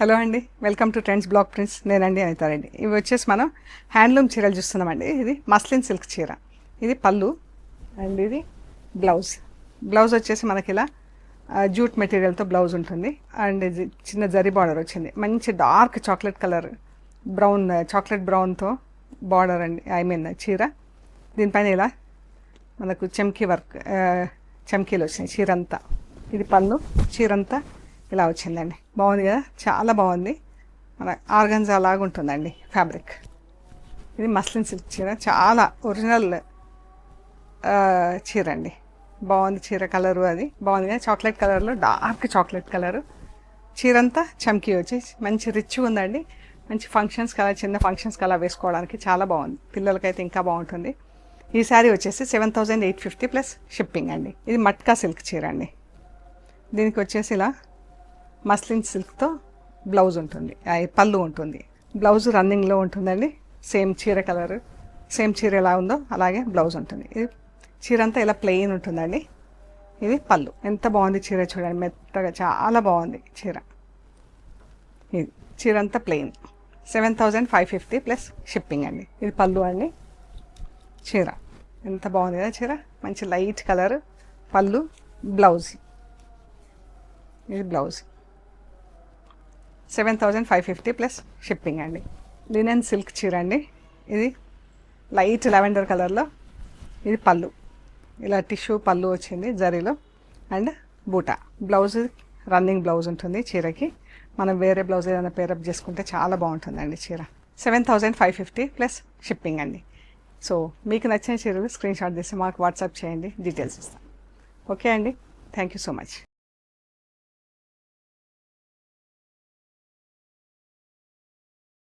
Hello అండి, welcome to trends block prints. నేనండి అనితారెడ్డి. ఇవి వచ్చేసి మనం హ్యాండ్లూమ్ చీరలు చూస్తున్నామండి. ఇది మస్లిన్ సిల్క్ చీర, ఇది పళ్ళు అండ్ ఇది బ్లౌజ్. బ్లౌజ్ వచ్చేసి మనకి ఇలా జూట్ మెటీరియల్తో బ్లౌజ్ ఉంటుంది అండ్ ఇది చిన్న జరీ బార్డర్ వచ్చింది. మంచి dark chocolate colour brown, chocolate బ్రౌన్తో బార్డర్ అండి, ఐ మీన్ చీర. దీనిపైన ఇలా మనకు చెమ్కీ వర్క్, చెమ్కీలు వచ్చినాయి చీర అంతా. ఇది పళ్ళు, చీరంతా ఇలా వచ్చిందండి. బాగుంది కదా, చాలా బాగుంది. మన ఆర్గన్జా లాగా ఉంటుందండి ఫ్యాబ్రిక్. ఇది మస్లిన్ సిల్క్ చీర, చాలా ఒరిజినల్ చీర అండి. బాగుంది చీర, కలరు అది బాగుంది కదా, చాక్లెట్ కలర్లో డార్క్ చాక్లెట్ కలరు. చీరంతా చమ్కీ వచ్చి మంచి రిచ్గా ఉందండి. మంచి ఫంక్షన్స్కి అలా, చిన్న ఫంక్షన్స్కి అలా వేసుకోవడానికి చాలా బాగుంది. పిల్లలకైతే ఇంకా బాగుంటుంది. ఈ శారీ వచ్చేసి 7,850 ప్లస్ షిప్పింగ్ అండి. ఇది మట్కా సిల్క్ చీర అండి. దీనికి వచ్చేసి ఇలా మస్లిన్ సిల్క్తో బ్లౌజ్ ఉంటుంది, పళ్ళు ఉంటుంది. బ్లౌజ్ రన్నింగ్లో ఉంటుందండి. సేమ్ చీర కలర్, సేమ్ చీర ఎలా ఉందో అలాగే బ్లౌజ్ ఉంటుంది. ఇది చీర అంతా ఇలా ప్లెయిన్ ఉంటుందండి. ఇది పళ్ళు. ఎంత బాగుంది చీర చూడండి, మెత్తగా చాలా బాగుంది చీర. ఇది చీర అంతా ప్లెయిన్, 7,550 ప్లస్ షిప్పింగ్ అండి. ఇది పళ్ళు అండి. చీర ఎంత బాగుంది కదా చీర, మంచి లైట్ కలర్, పళ్ళు, బ్లౌజ్. ఇది బ్లౌజ్ 7,550 ప్లస్ షిప్పింగ్ అండి. లినెన్ సిల్క్ చీర అండి. ఇది లైట్ లెవెండర్ కలర్లో. ఇది పళ్ళు, ఇలా టిష్యూ పళ్ళు వచ్చింది జరీలో అండ్ బూటా. బ్లౌజ్ రన్నింగ్ బ్లౌజ్ ఉంటుంది చీరకి. మనం వేరే బ్లౌజ్ ఏదైనా పేరప్ చేసుకుంటే చాలా బాగుంటుందండి చీర. 7,550 ప్లస్ షిప్పింగ్ అండి. సో మీకు నచ్చిన చీరలు స్క్రీన్ షాట్ తీసి మాకు వాట్సాప్ చేయండి, డీటెయిల్స్ ఇస్తాం. ఓకే అండి, థ్యాంక్ యూ సో మచ్.